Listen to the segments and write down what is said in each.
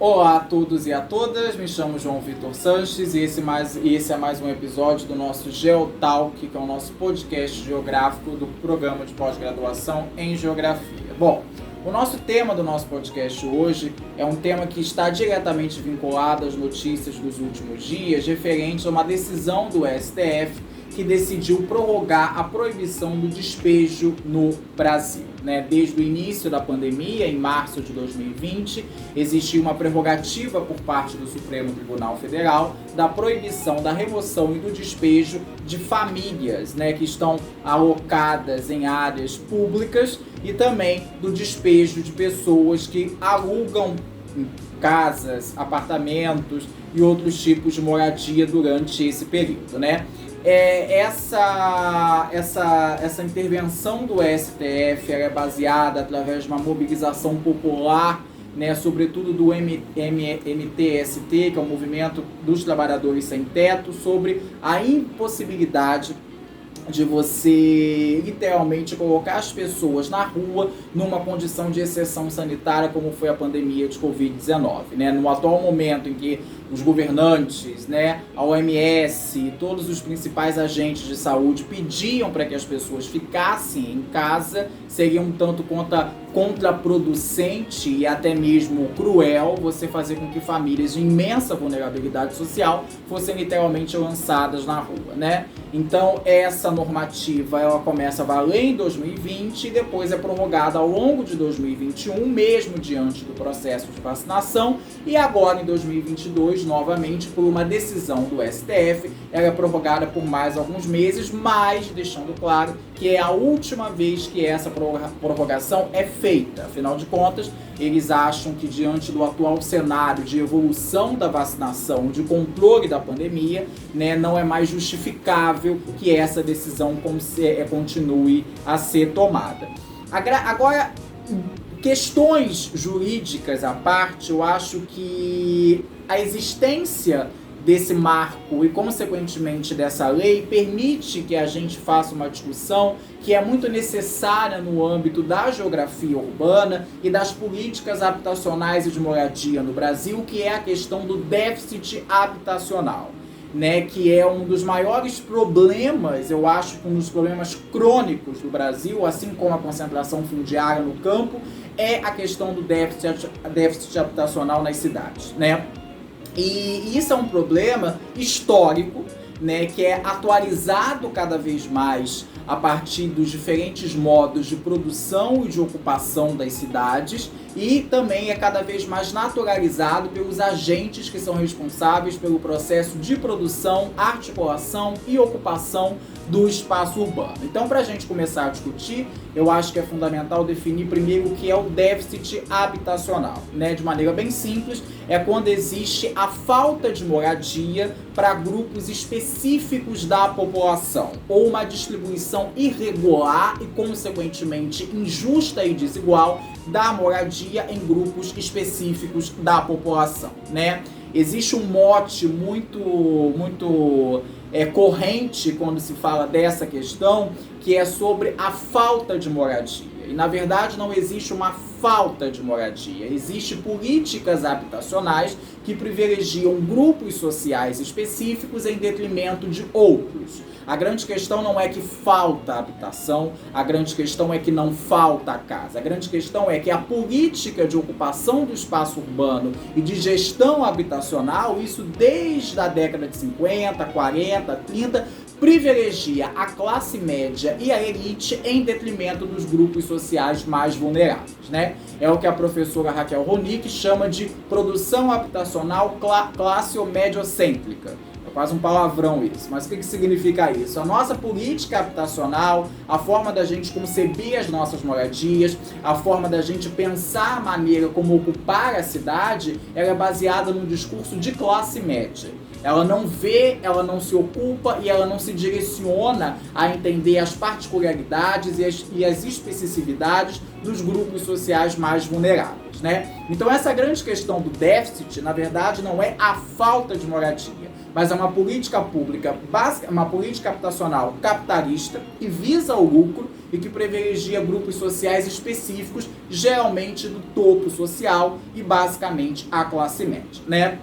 Olá a todos e a todas, me chamo João Vitor Sanches e esse é mais um episódio do nosso Geotalk, que é o nosso podcast geográfico do programa de pós-graduação em Geografia. Bom, o nosso tema do nosso podcast hoje é um tema que está diretamente vinculado às notícias dos últimos dias, referente a uma decisão do STF que decidiu prorrogar a proibição do despejo no Brasil. Desde o início da pandemia, em março de 2020, existiu uma prerrogativa por parte do Supremo Tribunal Federal da proibição da remoção e do despejo de famílias que estão alocadas em áreas públicas e também do despejo de pessoas que alugam casas, apartamentos e outros tipos de moradia durante esse período, Essa intervenção do STF é baseada através de uma mobilização popular, sobretudo do MTST, que é o Movimento dos Trabalhadores Sem Teto, sobre a impossibilidade de você literalmente colocar as pessoas na rua numa condição de exceção sanitária como foi a pandemia de Covid-19. No atual momento em que os governantes, a OMS, todos os principais agentes de saúde pediam para que as pessoas ficassem em casa, seria um tanto contraproducente e até mesmo cruel você fazer com que famílias de imensa vulnerabilidade social fossem literalmente lançadas na rua, Então, essa normativa, ela começa a valer em 2020 e depois é prorrogada ao longo de 2021, mesmo diante do processo de vacinação, e agora em 2022, novamente, por uma decisão do STF, ela é prorrogada por mais alguns meses, mas deixando claro que é a última vez que essa prorrogação é feita. Afinal de contas, eles acham que diante do atual cenário de evolução da vacinação, de controle da pandemia, não é mais justificável que essa decisão continue a ser tomada. Agora, questões jurídicas à parte, eu acho que a existência desse marco e, consequentemente, dessa lei permite que a gente faça uma discussão que é muito necessária no âmbito da geografia urbana e das políticas habitacionais e de moradia no Brasil, que é a questão do déficit habitacional, que é um dos maiores problemas, eu acho que um dos problemas crônicos do Brasil, assim como a concentração fundiária no campo, é a questão do déficit habitacional nas cidades, E isso é um problema histórico, que é atualizado cada vez mais a partir dos diferentes modos de produção e de ocupação das cidades e também é cada vez mais naturalizado pelos agentes que são responsáveis pelo processo de produção, articulação e ocupação do espaço urbano. Então, para a gente começar a discutir, eu acho que é fundamental definir primeiro o que é o déficit habitacional. De maneira bem simples, é quando existe a falta de moradia para grupos específicos da população, ou uma distribuição irregular e, consequentemente, injusta e desigual da moradia em grupos específicos da população, Existe um mote muito corrente quando se fala dessa questão, que é sobre a falta de moradia. E, na verdade, não existe uma falta de moradia. Existem políticas habitacionais que privilegiam grupos sociais específicos em detrimento de outros. A grande questão não é que falta habitação, a grande questão é que não falta casa. A grande questão é que a política de ocupação do espaço urbano e de gestão habitacional, isso desde a década de 50, 40, 30, privilegia a classe média e a elite em detrimento dos grupos sociais mais vulneráveis, É o que a professora Raquel Ronick chama de produção habitacional classe ou mediocêntrica. É quase um palavrão isso, mas o que significa isso? A nossa política habitacional, a forma da gente conceber as nossas moradias, a forma da gente pensar a maneira como ocupar a cidade, ela é baseada num discurso de classe média. Ela não vê, ela não se ocupa e ela não se direciona a entender as particularidades e as especificidades dos grupos sociais mais vulneráveis, Então essa grande questão do déficit, na verdade, não é a falta de moradia, mas é uma política pública básica, uma política habitacional capitalista que visa o lucro e que privilegia grupos sociais específicos, geralmente do topo social e basicamente a classe média, né?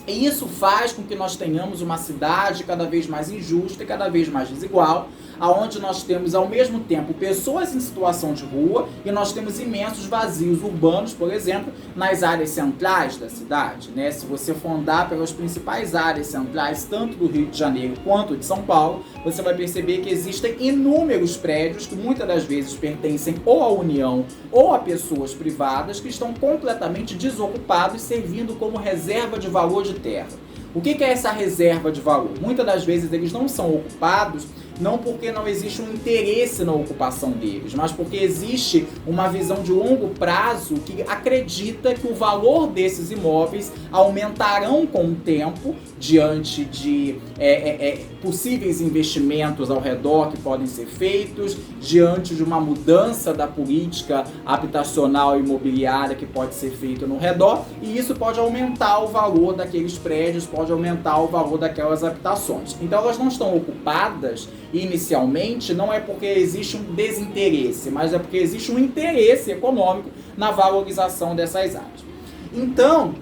E isso faz com que nós tenhamos uma cidade cada vez mais injusta e cada vez mais desigual, aonde nós temos ao mesmo tempo pessoas em situação de rua e nós temos imensos vazios urbanos, por exemplo, nas áreas centrais da cidade, né? Se você for andar pelas principais áreas centrais, tanto do Rio de Janeiro quanto de São Paulo, você vai perceber que existem inúmeros prédios que muitas das vezes pertencem ou à União ou a pessoas privadas que estão completamente desocupados, servindo como reserva de valor de terra. O que é essa reserva de valor? Muitas das vezes eles não são ocupados não porque não existe um interesse na ocupação deles, mas porque existe uma visão de longo prazo que acredita que o valor desses imóveis aumentarão com o tempo diante de possíveis investimentos ao redor que podem ser feitos, diante de uma mudança da política habitacional e imobiliária que pode ser feita no redor, e isso pode aumentar o valor daqueles prédios, pode aumentar o valor daquelas habitações. Então elas não estão ocupadas inicialmente, não é porque existe um desinteresse, mas é porque existe um interesse econômico na valorização dessas áreas. Então,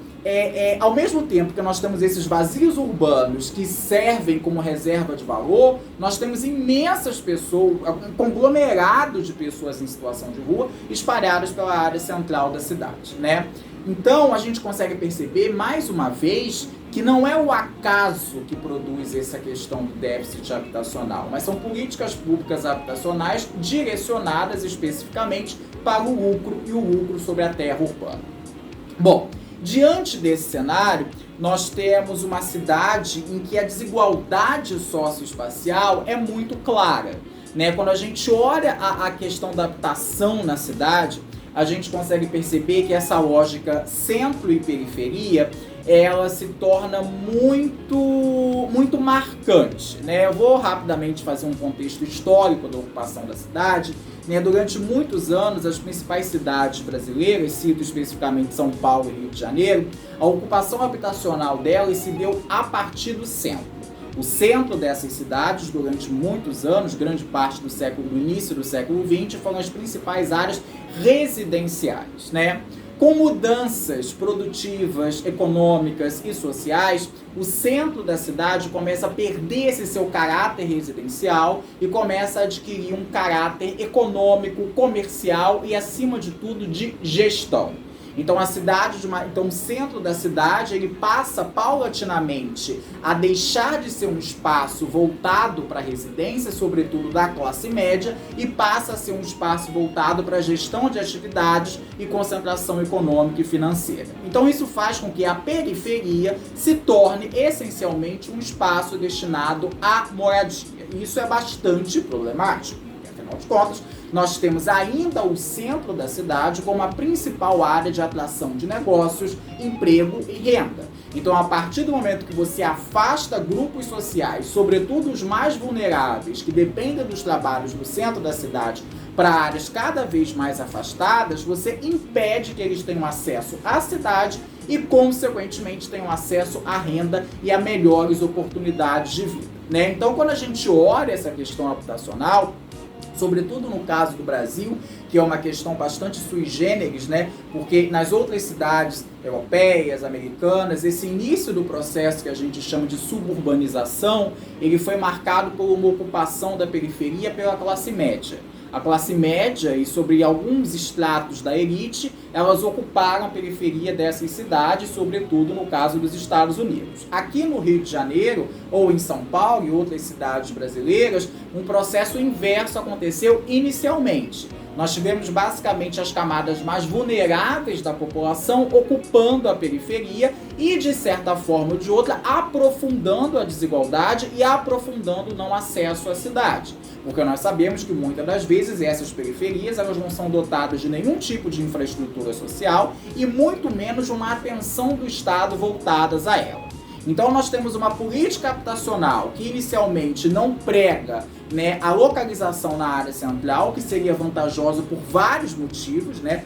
ao mesmo tempo que nós temos esses vazios urbanos que servem como reserva de valor, nós temos imensas pessoas, um conglomerado de pessoas em situação de rua espalhadas pela área central da cidade, né? Então, a gente consegue perceber, mais uma vez, que não é o acaso que produz essa questão do déficit habitacional, mas são políticas públicas habitacionais direcionadas especificamente para o lucro e o lucro sobre a terra urbana. Bom, diante desse cenário, nós temos uma cidade em que a desigualdade socioespacial é muito clara, né? Quando a gente olha a questão da habitação na cidade, a gente consegue perceber que essa lógica centro e periferia, ela se torna muito marcante, né? Eu vou rapidamente fazer um contexto histórico da ocupação da cidade, né? Durante muitos anos, as principais cidades brasileiras, cito especificamente São Paulo e Rio de Janeiro, a ocupação habitacional delas se deu a partir do centro. O centro dessas cidades, durante muitos anos, grande parte do início do século XX, foram as principais áreas residenciais, né? Com mudanças produtivas, econômicas e sociais, o centro da cidade começa a perder esse seu caráter residencial e começa a adquirir um caráter econômico, comercial e, acima de tudo, de gestão. Então o centro da cidade, ele passa paulatinamente a deixar de ser um espaço voltado para a residência, sobretudo da classe média, e passa a ser um espaço voltado para a gestão de atividades e concentração econômica e financeira. Então isso faz com que a periferia se torne essencialmente um espaço destinado à moradia. E isso é bastante problemático, porque, afinal de contas, nós temos ainda o centro da cidade como a principal área de atração de negócios, emprego e renda. Então, a partir do momento que você afasta grupos sociais, sobretudo os mais vulneráveis, que dependem dos trabalhos no centro da cidade, para áreas cada vez mais afastadas, você impede que eles tenham acesso à cidade e, consequentemente, tenham acesso à renda e a melhores oportunidades de vida, né? Então, quando a gente olha essa questão habitacional, sobretudo no caso do Brasil, que é uma questão bastante sui generis, né? Porque nas outras cidades europeias, americanas, esse início do processo que a gente chama de suburbanização, ele foi marcado por uma ocupação da periferia pela classe média. A classe média e sobre alguns estratos da elite, elas ocuparam a periferia dessas cidades, sobretudo no caso dos Estados Unidos. Aqui no Rio de Janeiro, ou em São Paulo e outras cidades brasileiras, um processo inverso aconteceu inicialmente. Nós tivemos basicamente as camadas mais vulneráveis da população ocupando a periferia e, de certa forma ou de outra, aprofundando a desigualdade e aprofundando o não acesso à cidade. Porque nós sabemos que muitas das vezes essas periferias, elas não são dotadas de nenhum tipo de infraestrutura social e muito menos de uma atenção do Estado voltadas a ela. Então nós temos uma política habitacional que inicialmente não prega, né, a localização na área central, que seria vantajosa por vários motivos, né?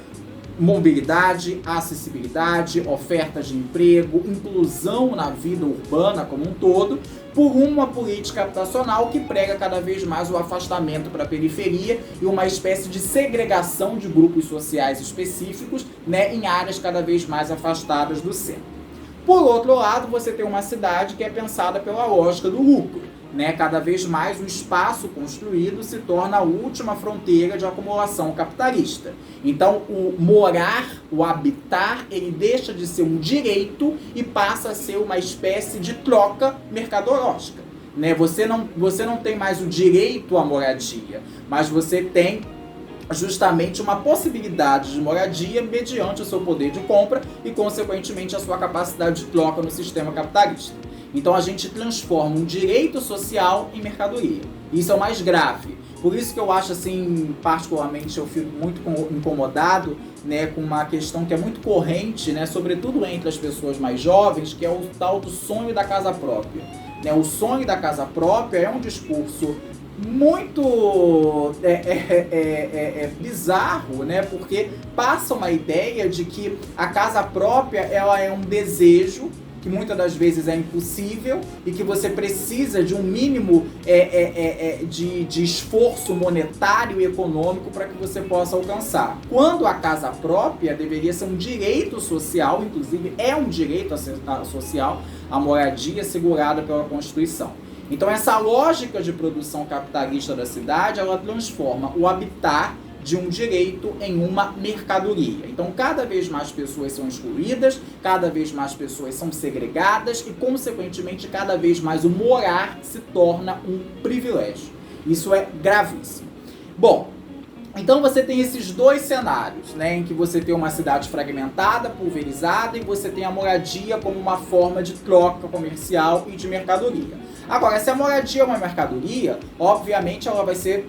mobilidade, acessibilidade, oferta de emprego, inclusão na vida urbana como um todo, por uma política habitacional que prega cada vez mais o afastamento para a periferia e uma espécie de segregação de grupos sociais específicos, né, em áreas cada vez mais afastadas do centro. Por outro lado, você tem uma cidade que é pensada pela lógica do lucro, né? Cada vez mais o espaço construído se torna a última fronteira de acumulação capitalista. Então, o morar, o habitar, ele deixa de ser um direito e passa a ser uma espécie de troca mercadológica, né? Você não tem mais o direito à moradia, mas você tem justamente uma possibilidade de moradia mediante o seu poder de compra e, consequentemente, a sua capacidade de troca no sistema capitalista. Então a gente transforma um direito social em mercadoria. Isso é o mais grave. Por isso que eu acho, assim, particularmente, eu fico muito incomodado, né, com uma questão que é muito corrente, né, sobretudo entre as pessoas mais jovens, que é o tal do sonho da casa própria. Né, o sonho da casa própria é um discurso muito bizarro, né? Porque passa uma ideia de que a casa própria ela é um desejo que muitas das vezes é impossível e que você precisa de um mínimo de esforço monetário e econômico para que você possa alcançar. Quando a casa própria deveria ser um direito social, inclusive é um direito social, a moradia assegurada pela Constituição. Então essa lógica de produção capitalista da cidade, ela transforma o habitar de um direito em uma mercadoria. Então cada vez mais pessoas são excluídas, cada vez mais pessoas são segregadas e, consequentemente, cada vez mais o morar se torna um privilégio. Isso é gravíssimo. Bom, então você tem esses dois cenários, né, em que você tem uma cidade fragmentada, pulverizada, e você tem a moradia como uma forma de troca comercial e de mercadoria. Agora, se a moradia é uma mercadoria, obviamente ela vai ser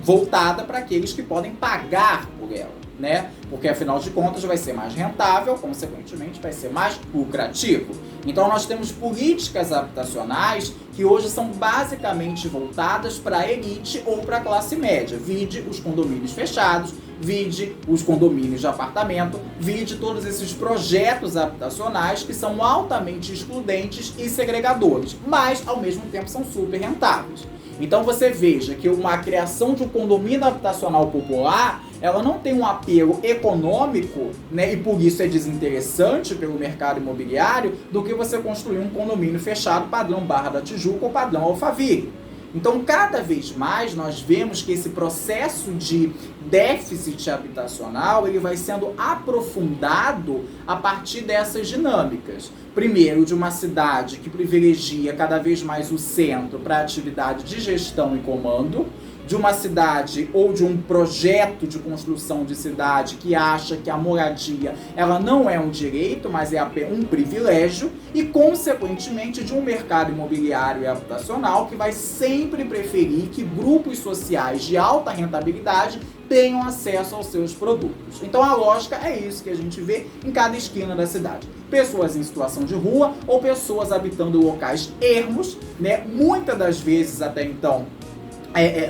voltada para aqueles que podem pagar por ela, né? Porque, afinal de contas, vai ser mais rentável, consequentemente, vai ser mais lucrativo. Então, nós temos políticas habitacionais que hoje são basicamente voltadas para a elite ou para a classe média. Vide os condomínios fechados, vide os condomínios de apartamento, vide todos esses projetos habitacionais que são altamente excludentes e segregadores, mas, ao mesmo tempo, são super rentáveis. Então você veja que uma criação de um condomínio habitacional popular, ela não tem um apelo econômico, né, e por isso é desinteressante pelo mercado imobiliário, do que você construir um condomínio fechado padrão Barra da Tijuca ou padrão Alphaville. Então, cada vez mais nós vemos que esse processo de déficit habitacional ele vai sendo aprofundado a partir dessas dinâmicas. Primeiro, de uma cidade que privilegia cada vez mais o centro para a atividade de gestão e comando, de uma cidade ou de um projeto de construção de cidade que acha que a moradia ela não é um direito, mas é um privilégio, e, consequentemente, de um mercado imobiliário e habitacional que vai sempre preferir que grupos sociais de alta rentabilidade tenham acesso aos seus produtos. Então a lógica é isso que a gente vê em cada esquina da cidade. Pessoas em situação de rua ou pessoas habitando locais ermos, né? Muitas das vezes até então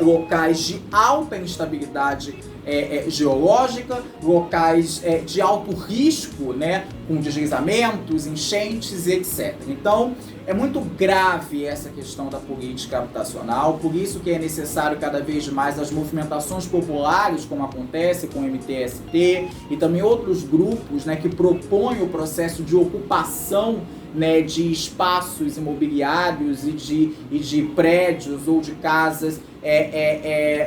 locais de alta instabilidade geológica, locais de alto risco, né, com deslizamentos, enchentes, etc. Então, é muito grave essa questão da política habitacional, por isso que é necessário cada vez mais as movimentações populares, como acontece com o MTST e também outros grupos, né, que propõem o processo de ocupação, né, de espaços imobiliários e de prédios ou de casas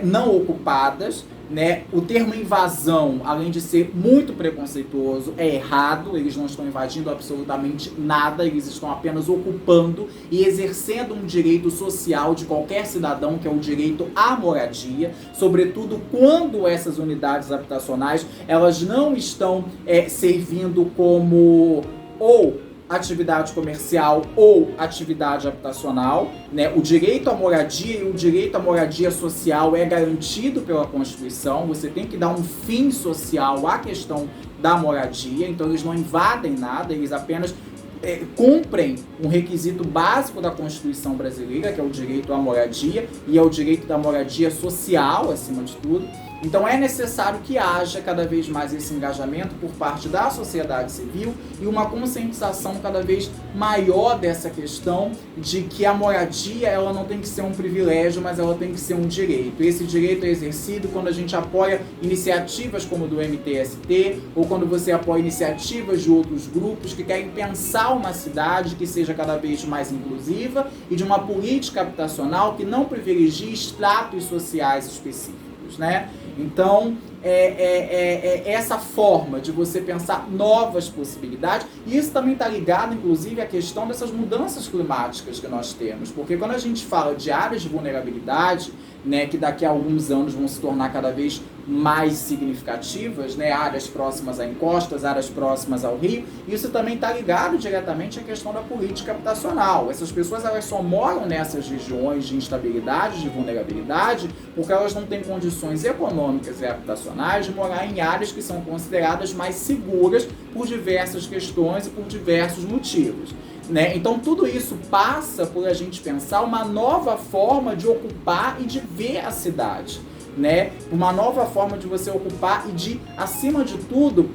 não ocupadas, né? O termo invasão, além de ser muito preconceituoso, é errado. Eles não estão invadindo absolutamente nada, eles estão apenas ocupando e exercendo um direito social de qualquer cidadão, que é o direito à moradia, sobretudo quando essas unidades habitacionais elas não estão servindo como ou atividade comercial ou atividade habitacional, né? O direito à moradia e o direito à moradia social é garantido pela Constituição. Você tem que dar um fim social à questão da moradia, então eles não invadem nada, eles apenas cumprem um requisito básico da Constituição brasileira, que é o direito à moradia, e é o direito da moradia social, acima de tudo. Então é necessário que haja cada vez mais esse engajamento por parte da sociedade civil e uma conscientização cada vez maior dessa questão de que a moradia ela não tem que ser um privilégio, mas ela tem que ser um direito. E esse direito é exercido quando a gente apoia iniciativas como do MTST ou quando você apoia iniciativas de outros grupos que querem pensar uma cidade que seja cada vez mais inclusiva e de uma política habitacional que não privilegie estratos sociais específicos, né? Então, essa forma de você pensar novas possibilidades, e isso também está ligado, inclusive, à questão dessas mudanças climáticas que nós temos, porque quando a gente fala de áreas de vulnerabilidade, né, que daqui a alguns anos vão se tornar cada vez mais significativas, né, áreas próximas a encostas, áreas próximas ao rio, isso também está ligado diretamente à questão da política habitacional. Essas pessoas elas só moram nessas regiões de instabilidade, de vulnerabilidade, porque elas não têm condições econômicas e habitacionais de morar em áreas que são consideradas mais seguras por diversas questões e por diversos motivos. Né? Então tudo isso passa por a gente pensar uma nova forma de ocupar e de ver a cidade, né? Uma nova forma de você ocupar e de, acima de tudo,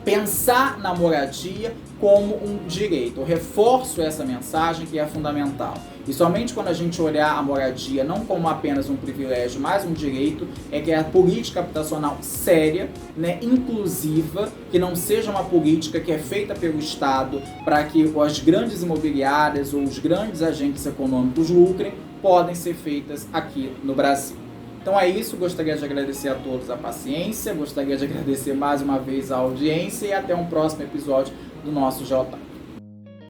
pensar na moradia como um direito. Eu reforço essa mensagem que é fundamental. E somente quando a gente olhar a moradia não como apenas um privilégio, mas um direito, é que é a política habitacional séria, né, inclusiva, que não seja uma política que é feita pelo Estado para que as grandes imobiliárias ou os grandes agentes econômicos lucrem, podem ser feitas aqui no Brasil. Então é isso, gostaria de agradecer a todos a paciência, gostaria de agradecer mais uma vez a audiência e até um próximo episódio do nosso Geotalk.